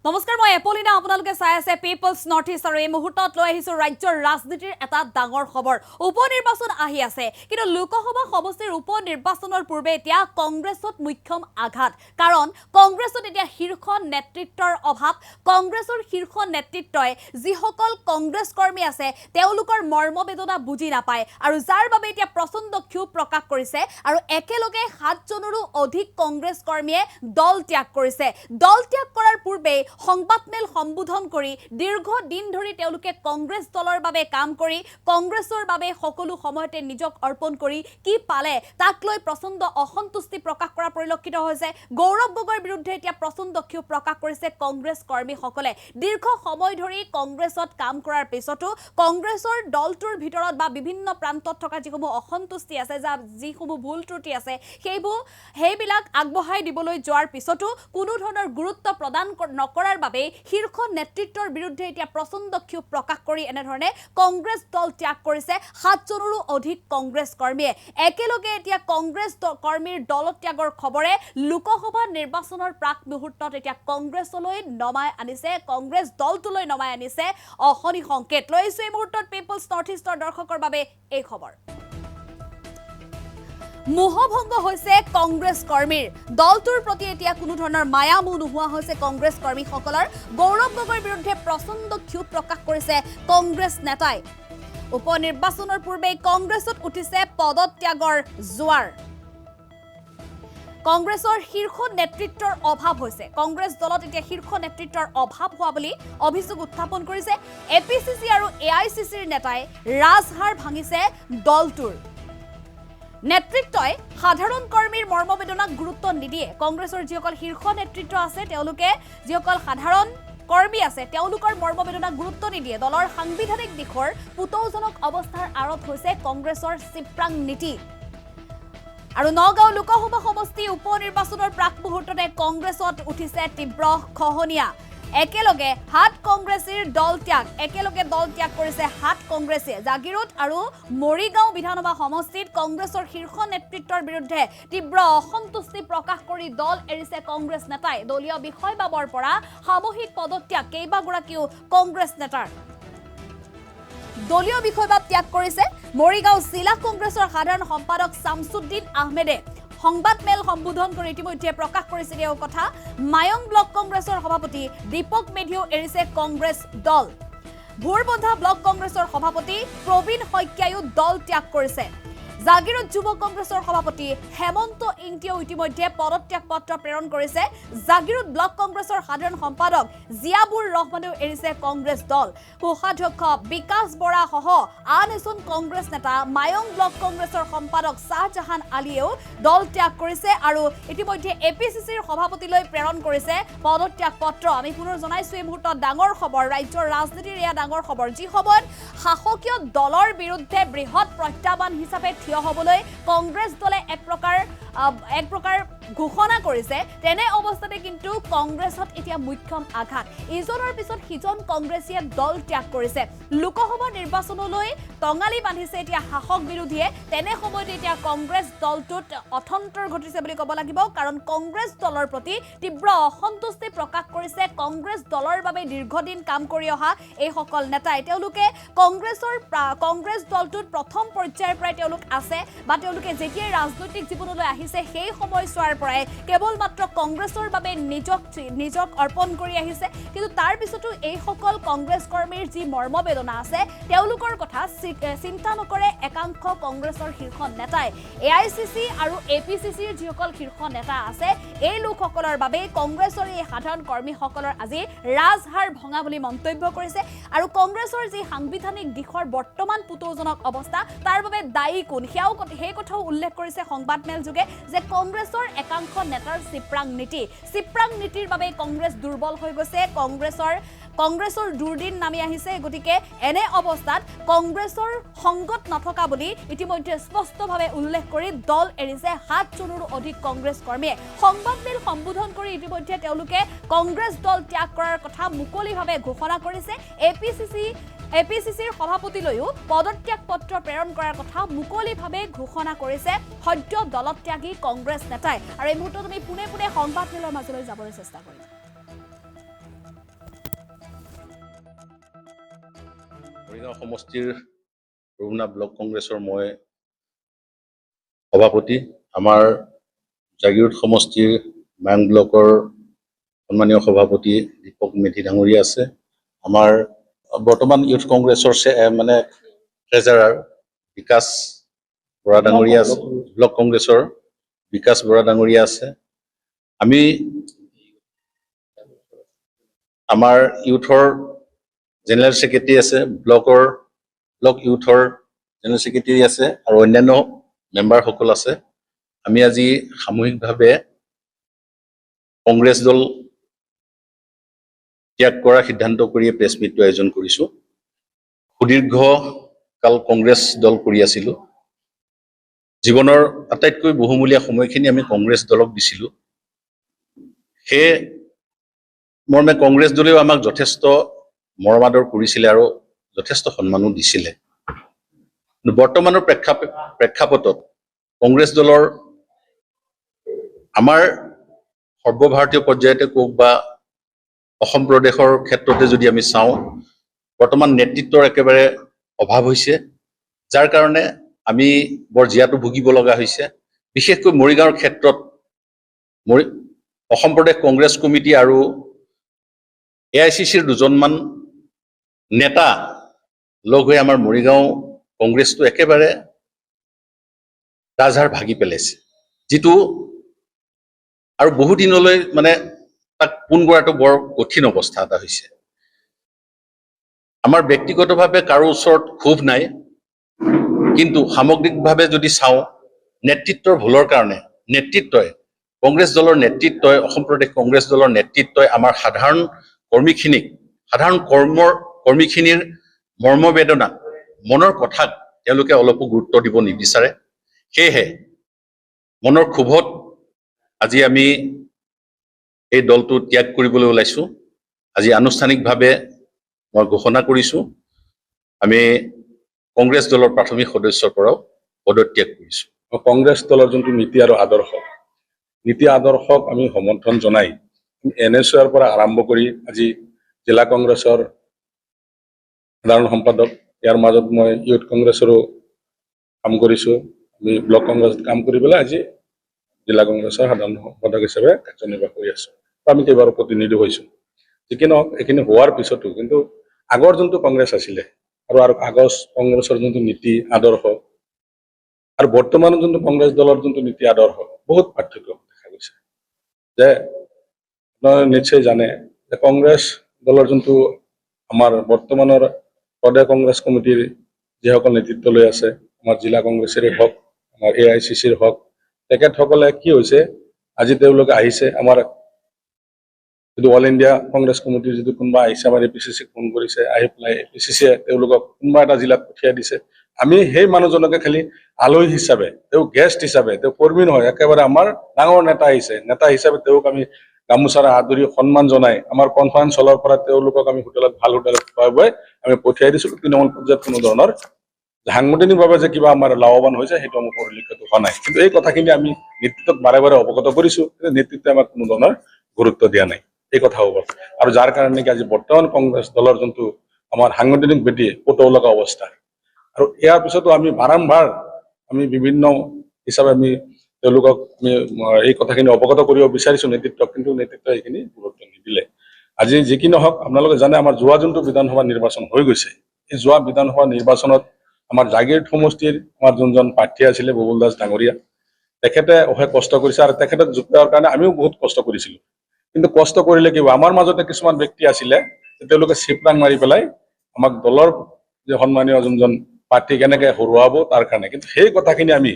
নমস্কাৰ মই এপলিনা আপোনালোকে চাই আছে পিপলছ নৰ্থ ইষ্ট আৰু এই মুহূৰ্তত লৈ আহিছো ৰাজ্যৰ ৰাজনীতিৰ এটা ডাঙৰ খবৰ উপনিৰ্বাচন আহি আছে কিন্তু লোকসভা সমষ্টিৰ উপনিৰ্বাচনৰ পূৰ্বে এতিয়া কংগ্ৰেছত মুখ্যম আঘাত কাৰণ কংগ্ৰেছত এতিয়া শীৰ্ষ নেতৃত্বৰ অভাৱ কংগ্ৰেছৰ শীৰ্ষ নেতৃত্বই যিসকল কংগ্ৰেছ কৰ্মী আছে তেওঁলোকৰ মৰ্মবেদনা বুজি নাপায় আৰু যাৰ বাবে এতিয়া প্ৰচণ্ড ক্ষোভ প্ৰকাশ কৰিছে আৰু একেলগে 7 জনৰো অধিক কংগ্ৰেছ কৰ্মীয়ে দল ত্যাগ কৰিছে দল ত্যাগ কৰাৰ পূৰ্বে সংবাদমেল সম্বোধন কৰি দীৰ্ঘ দিন ধৰি তেওঁলোকে কংগ্ৰেছ দলৰ বাবে কাম কৰি কংগ্ৰেছৰ বাবে সকলো সময়তে নিজক অৰ্পণ কৰি কি পালে তাক লৈ প্ৰচণ্ড অসন্তুষ্টি প্ৰকাশ কৰা পৰিলক্ষিত হৈছে গৌৰৱ গগৈৰ বিৰুদ্ধে এতিয়া প্ৰচণ্ড ক্ষোভ প্ৰকাশ কৰিছে কংগ্ৰেছ কৰ্মীসকলে দীৰ্ঘ সময় ধৰি কংগ্ৰেছত কাম কৰাৰ পিছতো কংগ্ৰেছৰ দলটোৰ ভিতৰত বা বিভিন্ন প্ৰান্তত থকা যিসমূহ অসন্তুষ্টি আছে যিসমূহ ভুল ত্ৰুটি আছে সেইবিলাক আগবঢ়াই দিবলৈ যোৱাৰ পিছতো কোনো ধৰণৰ গুৰুত্ব প্ৰদান নকৰাৰ বাবে শীৰ্ষ নেতৃত্বৰ বিৰুদ্ধে এতিয়া প্ৰচণ্ড ক্ষোভ প্ৰকাশ কৰি এনেধৰণে কংগ্ৰেছ দল ত্যাগ কৰিছে 7 জনৰো অধিক কংগ্ৰেছ কৰ্মীয়ে একেলগে এতিয়া কংগ্ৰেছ কৰ্মীৰ দল ত্যাগৰ খবৰে লোকসভা নিৰ্বাচনৰ প্ৰাক মুহূৰ্তত এতিয়া কংগ্ৰেছলৈ নমাই আনিছে কংগ্ৰেছ দলটোলৈ নমাই আনিছে অশনি সংকেত লৈছো এই মুহূৰ্তত পিপলছ নৰ্থ ইষ্টৰ দৰ্শকৰ বাবে এই খবৰ মোহভংগ হৈছে কংগ্ৰেছ কৰ্মীৰ দলটোৰ প্ৰতি এতিয়া কোনো ধৰণৰ মায়া মোহ নোহোৱা হৈছে কংগ্ৰেছ কৰ্মীসকলৰ গৌৰৱ গগৈৰ বিৰুদ্ধে প্ৰচণ্ড ক্ষোভ প্ৰকাশ কৰিছে কংগ্ৰেছ নেতাই উপনিৰ্বাচনৰ পূৰ্বে কংগ্ৰেছত উঠিছে পদত্যাগৰ জোৱাৰ কংগ্ৰেছৰ শীৰ্ষ নেতৃত্বৰ অভাৱ হৈছে কংগ্ৰেছ দলত এতিয়া শীৰ্ষ নেতৃত্বৰ অভাৱ হোৱা বুলি অভিযোগ উত্থাপন কৰিছে এপিচিচি আৰু এআইচিচিৰ নেতাই ৰাজহাৰ ভাঙিছে দলটোৰ নেতৃত্বই সাধাৰণ কৰ্মীৰ মৰ্মবেদনাক গুৰুত্ব নিদিয়ে কংগ্ৰেছৰ যিসকল শীৰ্ষ নেতৃত্ব আছে তেওঁলোকে যিসকল সাধাৰণ কৰ্মী আছে তেওঁলোকৰ মৰ্মবেদনাক গুৰুত্ব নিদিয়ে দলৰ সাংবিধানিক দিশৰ পুতৌজনক অৱস্থাৰ আৰত হৈছে কংগ্ৰেছৰ চিপ্ৰাং নীতি আৰু নগাঁও লোকসভা সমষ্টি উপনিৰ্বাচনৰ প্ৰাক মুহূৰ্ততে কংগ্ৰেছত উঠিছে তীব্ৰ খহনীয়া একেলগে 7 কংগ্ৰেছীৰ দল ত্যাগ কৰিছে 7 কংগ্ৰেছী জাগিৰোড আৰু মৰিগাঁও বিধানসভা সমষ্টিত কংগ্ৰেছৰ শীৰ্ষ নেতৃত্বৰ বিৰুদ্ধে তীব্ৰ অসন্তুষ্টি প্ৰকাশ কৰি দল এৰিছে কংগ্ৰেছ নেতাই দলীয় বিষয়বাবৰ পৰা সামূহিক পদত্যাগ কেইবাগৰাকীও কংগ্ৰেছ নেতাৰ দলীয় বিষয়বাব ত্যাগ কৰিছে মৰিগাঁও জিলা কংগ্ৰেছৰ সাধাৰণ সম্পাদক শামছুদ্দিন আহমেদে সংবাদমেল সম্বোধন কৰি ইতিমধ্যে প্ৰকাশ কৰিছে এই কথা মায়ং ব্লক কংগ্ৰেছৰ সভাপতি দীপক মেধিও এৰিছে কংগ্ৰেছ দল ভোৰবন্ধা ব্লক কংগ্ৰেছৰ সভাপতি প্ৰবীণ শইকীয়ায়ো দল ত্যাগ কৰিছে জাগিৰোড যুৱ কংগ্ৰেছৰ সভাপতি হেমন্ত ইংতিয়েও ইতিমধ্যে পদত্যাগ পত্ৰ প্ৰেৰণ কৰিছে জাগিৰোড ব্লক কংগ্ৰেছৰ সাধাৰণ সম্পাদক জিয়াবুৰ ৰহমানেও এৰিছে কংগ্ৰেছ দল কোষাধ্যক্ষ বিকাশ বৰা সহ আন এজন কংগ্ৰেছ নেতা মায়ং ব্লক কংগ্ৰেছৰ সম্পাদক শাহজাহান আলীয়েও দল ত্যাগ কৰিছে আৰু ইতিমধ্যে এপিচিচিৰ সভাপতিলৈ প্ৰেৰণ কৰিছে পদত্যাগ পত্ৰ আমি পুনৰ জনাইছো এই মুহূৰ্তত ডাঙৰ খবৰ ৰাজ্যৰ ৰাজনীতিৰ এয়া ডাঙৰ খবৰ যি সময়ত শাসকীয় দলৰ বিৰুদ্ধে বৃহৎ প্ৰত্যাহ্বান হিচাপে থিয় হ'বলৈ কংগ্ৰেছ দলে এক প্ৰকাৰ ঘোষণা কৰিছে তেনে অৱস্থাতে কিন্তু কংগ্ৰেছত এতিয়া মুখ্যম আঘাত ইজনৰ পিছত সিজন কংগ্ৰেছীয়ে দল ত্যাগ কৰিছে লোকসভা নিৰ্বাচনলৈ টঙালি বান্ধিছে এতিয়া শাসক বিৰোধীয়ে তেনে সময়তে এতিয়া কংগ্ৰেছ দলটোত অথন্তৰ ঘটিছে বুলি ক'ব লাগিব কাৰণ কংগ্ৰেছ দলৰ প্ৰতি তীব্ৰ অসন্তুষ্টি প্ৰকাশ কৰিছে কংগ্ৰেছ দলৰ বাবে দীৰ্ঘদিন কাম কৰি অহা এইসকল নেতাই তেওঁলোকে কংগ্ৰেছ দলটোত প্ৰথম পৰ্যায়ৰ পৰাই তেওঁলোক আছে বা তেওঁলোকে যেতিয়াই ৰাজনৈতিক জীৱনলৈ আহিছে সেই সময়ছোৱাৰ পৰাই কেৱল মাত্ৰ কংগ্ৰেছৰ বাবে নিজক অৰ্পণ কৰি আহিছে কিন্তু তাৰ পিছতো এইসকল কংগ্ৰেছ কৰ্মীৰ যি মৰ্মবেদনা আছে তেওঁলোকৰ কথা চিন্তা নকৰে একাংশ কংগ্ৰেছৰ শীৰ্ষ নেতাই এআইচিচি আৰু এপিচিচিৰ যিসকল শীৰ্ষ নেতা আছে এই লোকসকলৰ বাবে কংগ্ৰেছৰ এই সাধাৰণ কৰ্মীসকলৰ আজি ৰাজহাৰ ভঙা বুলি মন্তব্য কৰিছে আৰু কংগ্ৰেছৰ যি সাংবিধানিক দিশৰ বৰ্তমান পুতৌজনক অৱস্থা তাৰ বাবে দায়ী কোন সেই কথাও উল্লেখ কৰিছে সংবাদমেল যোগে যে কংগ্ৰেছৰ একাংশ নেতাৰ চিপ্ৰাং নীতিৰ বাবে কংগ্ৰেছ দুৰ্বল হৈ গৈছে কংগ্ৰেছৰ দুৰ্দিন নামি আহিছে গতিকে এনে অৱস্থাত কংগ্ৰেছৰ সংগত নথকা বুলি ইতিমধ্যে স্পষ্টভাৱে উল্লেখ কৰি দল এৰিছে 7 জনৰো অধিক কংগ্ৰেছ কৰ্মীয়ে সংবাদমেল সম্বোধন কৰি ইতিমধ্যে তেওঁলোকে কংগ্ৰেছ দল ত্যাগ কৰাৰ কথা মুকলিভাৱে ঘোষণা কৰিছে এপিচিচিৰ সভাপতিলৈও পদত্যাগ পত্ৰ প্ৰেৰণ কৰাৰ কথা মুকলিভাৱে ঘোষণা কৰিছে সদ্য দলত্যাগী কংগ্ৰেছ নেতাই আৰু এই মুহূৰ্তত আমি পুনে সংবাদমেলৰ মাজলৈ যাবলৈ চেষ্টা কৰিম মৰিগাঁও সমষ্টিৰ ৰুমনা ব্লক কংগ্ৰেছৰ মই সভাপতি। আমাৰ জাগিৰোড সমষ্টিৰ মায়ং ব্লকৰ সন্মানীয় সভাপতি দীপক মেধি ডাঙৰীয়া আছে। আমাৰ বৰ্তমান ইউথ কংগ্ৰেছৰ মানে ট্ৰেজাৰাৰ বিকাশ বৰা ডাঙৰীয়া আছে, ব্লক কংগ্ৰেছৰ বিকাশ বৰা ডাঙৰীয়া আছে। আমি আমাৰ ইউথৰ জেনেৰেল ছেক্ৰেটাৰী আছে, ব্লক ইউথৰ জেনেৰেল ছেক্ৰেটাৰী আছে আৰু অন্যান্য মেম্বাৰসকল আছে। আমি আজি সামূহিকভাৱে কংগ্ৰেছ দল ত্যাগ কৰাৰ সিদ্ধান্ত কৰিয়ে প্ৰেছ মিটটো আয়োজন কৰিছোঁ। সুদীৰ্ঘকাল কংগ্ৰেছ দল কৰি আছিলোঁ। জীৱনৰ আটাইতকৈ বহুমূলীয়া সময়খিনি আমি কংগ্ৰেছ দলক দিছিলোঁ। সেয়ে মৰ্মে কংগ্ৰেছ দলেও আমাক যথেষ্ট মৰমাদৰ কৰিছিলে আৰু যথেষ্ট সন্মানো দিছিলে। বৰ্তমানৰ প্ৰেক্ষাপটত কংগ্ৰেছ দলৰ আমাৰ সৰ্বভাৰতীয় পৰ্যায়তে কওক বা অসম প্ৰদেশৰ ক্ষেত্ৰতে যদি আমি চাওঁ, বৰ্তমান নেতৃত্বৰ একেবাৰে অভাৱ হৈছে, যাৰ কাৰণে আমি বৰ জীয়াটো ভুগিব লগা হৈছে। বিশেষকৈ মৰিগাঁৱৰ ক্ষেত্ৰত অসম প্ৰদেশ কংগ্ৰেছ কমিটি আৰু AICCৰ দুজনমান নেতা লগ হৈ আমাৰ মৰিগাঁও কংগ্ৰেছটো একেবাৰে ৰাজহাড় ভাগি পেলাইছে, যিটো আৰু বহুদিনলৈ মানে তাক পোন কৰাটো বৰ কঠিন অৱস্থা এটা হৈছে। আমাৰ ব্যক্তিগতভাৱে কাৰো ওচৰত ক্ষোভ নাই, কিন্তু সামগ্ৰিকভাৱে যদি চাওঁ, নেতৃত্বৰ ভুলৰ কাৰণে কংগ্ৰেছ দলৰ নেতৃত্বই, অসম প্ৰদেশ কংগ্ৰেছ দলৰ নেতৃত্বই আমাৰ সাধাৰণ কৰ্মীখিনিৰ মৰ্মবেদনা, মনৰ কথাক তেওঁলোকে অলপো গুৰুত্ব দিব নিবিচাৰে। সেয়েহে মনৰ ক্ষোভত আজি আমি এই দলটো ত্যাগ কৰিবলৈ ওলাইছোঁ। আজি আনুষ্ঠানিকভাৱে মই ঘোষণা কৰিছোঁ, আমি কংগ্ৰেছ দলৰ প্ৰাথমিক সদস্যৰ পৰাও পদত্যাগ কৰিছোঁ। কংগ্ৰেছ দলৰ যোনটো নীতি আৰু আদৰ্শক আমি সমৰ্থন জনাই NSUৰ পৰা আৰম্ভ কৰি আজি জিলা কংগ্ৰেছৰ সাধাৰণ সম্পাদক, ইয়াৰ মাজত মই ইউথ কংগ্ৰেছৰো কাম কৰিছোঁ। আমি ব্লক কংগ্ৰেছত কাম কৰি পেলাই আজি জিলা কংগ্ৰেছৰ সাধাৰণ সম্পাদক হিচাপে কাৰ্যনিৰ্বাহ কৰি আছোঁ। আমি কেইবাৰো প্ৰতিনিধি হৈছোঁ। যিকি নহওক, এইখিনি হোৱাৰ পিছতো কিন্তু আগৰ যোনটো কংগ্ৰেছ আছিলে আৰু আগৰ কংগ্ৰেছৰ যোনটো নীতি আদৰ্শ আৰু বৰ্তমানৰ যোনটো কংগ্ৰেছ দলৰ যোনটো নীতি আদৰ্শ বহুত পাৰ্থক্য দেখা গৈছে। যে আপোনালোকে নিশ্চয় জানে যে কংগ্ৰেছ দলৰ যোনটো আমাৰ বৰ্তমানৰ প্ৰদেশ কংগ্ৰেছ কমিটিৰ যিসকল নেতৃত্ব লৈ আছে, আমাৰ জিলা কংগ্ৰেছৰে হওক, আমাৰ AICCৰ হওক, তেখেতসকলে কি হৈছে, আজি তেওঁলোকে আহিছে, আমাৰ যিটো অল ইণ্ডিয়া কংগ্ৰেছ কমিটিৰ যিটো কোনোবা আহিছে, আমাৰ APCCক ফোন কৰিছে, আহি পেলাই APCCয়ে তেওঁলোকক কোনোবা এটা জিলাত পঠিয়াই দিছে। আমি সেই মানুহজনকে খালি আলহী হিচাপে, তেওঁ গেষ্ট হিচাপে, তেওঁ কৰ্মী নহয়, একেবাৰে আমাৰ ডাঙৰ নেতা আহিছে, নেতা হিচাপে তেওঁক আমি গামোচাৰে আদৰি সন্মান জনাই আমাৰ কনফাৰেন্স হলৰ পৰা তেওঁলোকক আমি ভাল হোটেলত খোৱাই বোৱাই আমি পঠিয়াই দিছোঁ। তৃণমূল পৰ্যায়ত কোনো ধৰণৰ সাংগঠনিকভাৱে যে কিবা আমাৰ লাভৱান হৈছে সেইটো আমাৰ পৰিলক্ষিত হোৱা নাই। কিন্তু এই কথাখিনি আমি নেতৃত্বক বাৰে বাৰে অৱগত কৰিছোঁ, কিন্তু নেতৃত্বে আমাক কোনো ধৰণৰ গুৰুত্ব দিয়া নাই এই কথা হ'ব। আৰু যাৰ কাৰণে নেকি আজি বৰ্তমান কংগ্ৰেছ দলৰ যোনটো আমাৰ সাংগঠনিক ভেটি পতৌ লগা অৱস্থা, আৰু ইয়াৰ পিছতো আমি বাৰম্বাৰ আমি বিভিন্ন হিচাপে আমি তেওঁলোকক আমি এই কথাখিনি অৱগত কৰিব বিচাৰিছোঁ নেতৃত্বক, কিন্তু নেতৃত্বই এইখিনি গুৰুত্ব নিদিলে। আজি যি কি নহওক, আপোনালোকে জানে আমাৰ যোৱা যোনটো বিধানসভা নিৰ্বাচন হৈ গৈছে, এই যোৱা বিধানসভা নিৰ্বাচনত আমাৰ জাগিৰোড সমষ্টিৰ আমাৰ যোনজন প্ৰাৰ্থী আছিলে বুবুল দাস ডাঙৰীয়া, তেখেতে অশেষ কষ্ট কৰিছে আৰু তেখেতক যোগ দিয়াৰ কাৰণে আমিও বহুত কষ্ট কৰিছিলোঁ। কিন্তু কষ্ট কৰিলে কি হ'ব, আমাৰ মাজতে কিছুমান ব্যক্তি আছিলে তেওঁলোকে চিপৰাং মাৰি পেলাই আমাক দলৰ যে সন্মানীয় যোনজন প্ৰাৰ্থী কেনেকে হৰুৱাব তাৰ কাৰণে। কিন্তু সেই কথাখিনি আমি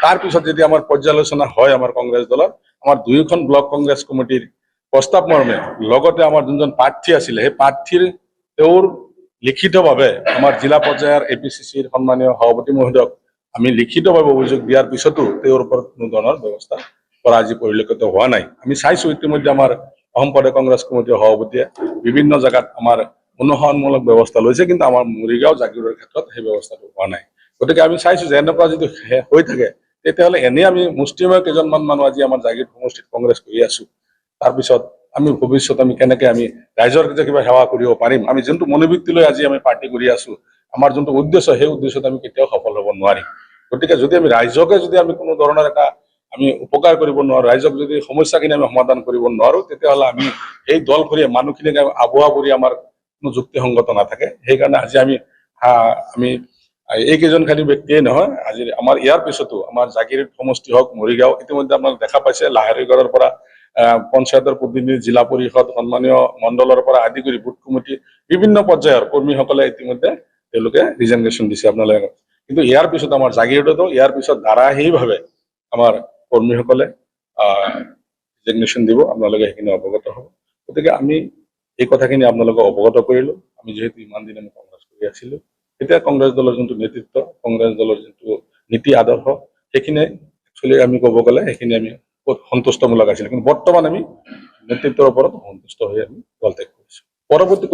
তাৰপিছত যদি আমাৰ পৰ্যালোচনা হয় আমাৰ কংগ্ৰেছ দলৰ, আমাৰ দুয়োখন ব্লক কংগ্ৰেছ কমিটিৰ প্ৰস্তাৱ মৰ্মে লগতে আমাৰ যোনজন প্ৰাৰ্থী আছিলে সেই প্ৰাৰ্থীৰ তেওঁৰ লিখিতভাৱে আমাৰ জিলা পৰ্যায়ৰ APCCৰ সন্মানীয় সভাপতি মহোদয়ক আমি লিখিতভাৱে অভিযোগ দিয়াৰ পিছতো তেওঁৰ ওপৰত কোনো ধৰণৰ ব্যৱস্থা কৰা আজি পৰিলক্ষিত হোৱা নাই। আমি চাইছোঁ ইতিমধ্যে আমাৰ অসম প্ৰদেশ কংগ্ৰেছ কমিটিৰ সভাপতিয়ে বিভিন্ন জেগাত আমাৰ অনুসৰণমূলক ব্যৱস্থা লৈছে, কিন্তু আমাৰ মৰিগাঁও জাগিৰোডৰ ক্ষেত্ৰত সেই ব্যৱস্থাটো হোৱা নাই। গতিকে আমি চাইছোঁ যে এনেকুৱা যদি হৈ থাকে তেতিয়াহ'লে এনেই আমি মুষ্টিমেয় কেইজনমান মানুহ আজি আমাৰ জাগিৰোড সমষ্টিত কংগ্ৰেছ কৰি আছোঁ, তাৰপিছত আমি ভৱিষ্যত আমি কেনেকে আমি ৰাইজৰ যে কিবা সেৱা কৰিব পাৰিম, আমি যোনটো মনোবৃত্তি লৈ আজি আমি পাৰ্টি কৰি আছো, আমাৰ যোনটো উদ্দেশ্য, সেই উদ্দেশ্যত আমি কেতিয়াও সফল হ'ব নোৱাৰিম। গতিকে যদি আমি ৰাইজকে যদি আমি কোনো ধৰণৰ এটা আমি উপকাৰ কৰিব নোৱাৰো, ৰাইজক যদি সমস্যাখিনি আমি সমাধান কৰিব নোৱাৰো, তেতিয়াহ'লে আমি এই দল কৰি মানুহখিনিক আবুৱা কৰি আমাৰ কোনো যুক্তিসংগত নাথাকে। সেইকাৰণে আজি আমি এইকেইজন খালী ব্যক্তিয়ে নহয়, আজি আমাৰ ইয়াৰ পিছতো আমাৰ জাগিৰ সমষ্টি হওক, মৰিগাঁও, ইতিমধ্যে আপোনালোকে দেখা পাইছে লাহৰীগড়ৰ পৰা পঞ্চায়তৰ প্ৰতিনিধি, জিলা পৰিষদ, সন্মানীয় মণ্ডলৰ পৰা আদি কৰি বুথ কমিটি বিভিন্ন পৰ্যায়ৰ কৰ্মীসকলে ইতিমধ্যে তেওঁলোকে ৰিজাইনেশ্যন দিছে আপোনালোকে। কিন্তু ইয়াৰ পিছত আমাৰ জাগিৰোডতো ইয়াৰ পিছত ধাৰাবাহিকভাৱে আমাৰ কৰ্মীসকলে ৰিজাইনেশ্যন দিব, আপোনালোকে সেইখিনি অৱগত হ'ব। গতিকে আমি এই কথাখিনি আপোনালোকক অৱগত কৰিলো। আমি যিহেতু ইমান দিন আমি কংগ্ৰেছ কৰি আছিলো, এতিয়া কংগ্ৰেছ দলৰ যোনটো নেতৃত্ব, কংগ্ৰেছ দলৰ যোনটো নীতি আদৰ্শ, সেইখিনি একচুৱেলি আমি ক'ব গ'লে সেইখিনি আমি সন্তুষ্টমূলক আছিল। কিন্তু বৰ্তমান আমি নেতৃত্বৰ ওপৰত সন্তুষ্ট হৈ আমি দল ত্যাগ কৰিছো। পৰৱৰ্তী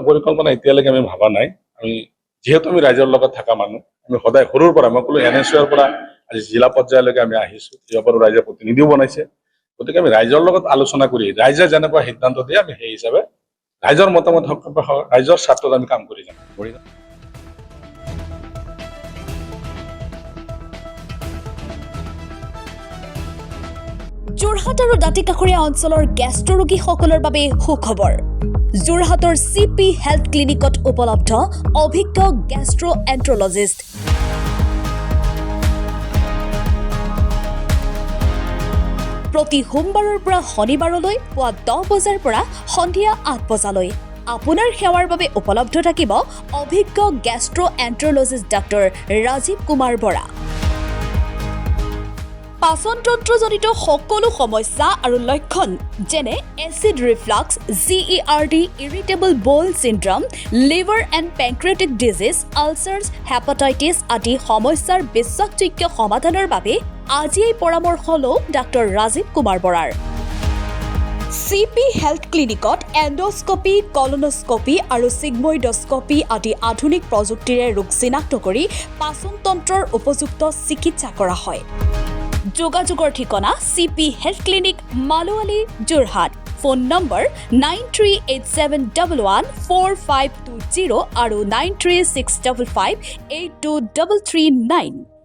পৰিকল্পনা এতিয়ালৈকে আমি ভবা নাই। আমি যিহেতু আমি ৰাইজৰ লগত থকা মানুহ, আমি সদায় সৰুৰ পৰা, মই ক'লো NSUৰ পৰা আজি জিলা পৰ্যায়লৈকে আমি আহিছো, ইয়াৰ পৰা ৰাইজে প্ৰতিনিধিও বনাইছে। গতিকে আমি ৰাইজৰ লগত আলোচনা কৰি ৰাইজে যেনেকুৱা সিদ্ধান্ত দিয়ে আমি সেই হিচাপে ৰাইজৰ মতামত ৰাইজৰ স্বাৰ্থত আমি কাম কৰি যাম। যোৰহাট আৰু দাঁতিকাষৰীয়া অঞ্চলৰ গেষ্ট্ৰ ৰোগীসকলৰ বাবে সুখবৰ। যোৰহাটৰ CP হেল্থ ক্লিনিকত উপলব্ধ অভিজ্ঞ গেষ্ট্ৰ এন্ট্ৰলজিষ্ট। প্ৰতি সোমবাৰৰ পৰা শনিবাৰলৈ পুৱা 10 বজাৰ পৰা সন্ধিয়া 8 বজালৈ আপোনাৰ সেৱাৰ বাবে উপলব্ধ থাকিব অভিজ্ঞ gastroenterologist doctor Rajiv Kumar Bora. পাচনতন্ত্ৰজনিত সকলো সমস্যা আৰু লক্ষণ যেনে acid reflux, GERD, irritable bowel syndrome, liver and pancreatic disease, ulcers, hepatitis আদি সমস্যাৰ বিশ্বাসযোগ্য সমাধানৰ বাবে আজিয়েই পৰামৰ্শ লওক ডাক্তৰ ৰাজীৱ কুমাৰ বৰাৰ। CP হেল্থ ক্লিনিকত এণ্ডস্কপি, কলনস্কপি আৰু চিগমইডস্কপি আদি আধুনিক প্ৰযুক্তিৰে ৰোগ চিনাক্ত কৰি পাচনতন্ত্ৰৰ উপযুক্ত চিকিৎসা কৰা হয়। যোগাযোগৰ ঠিকনা CP health clinic, Malowali, Jorhat. Phone number 9387114520 আৰু 9365582339।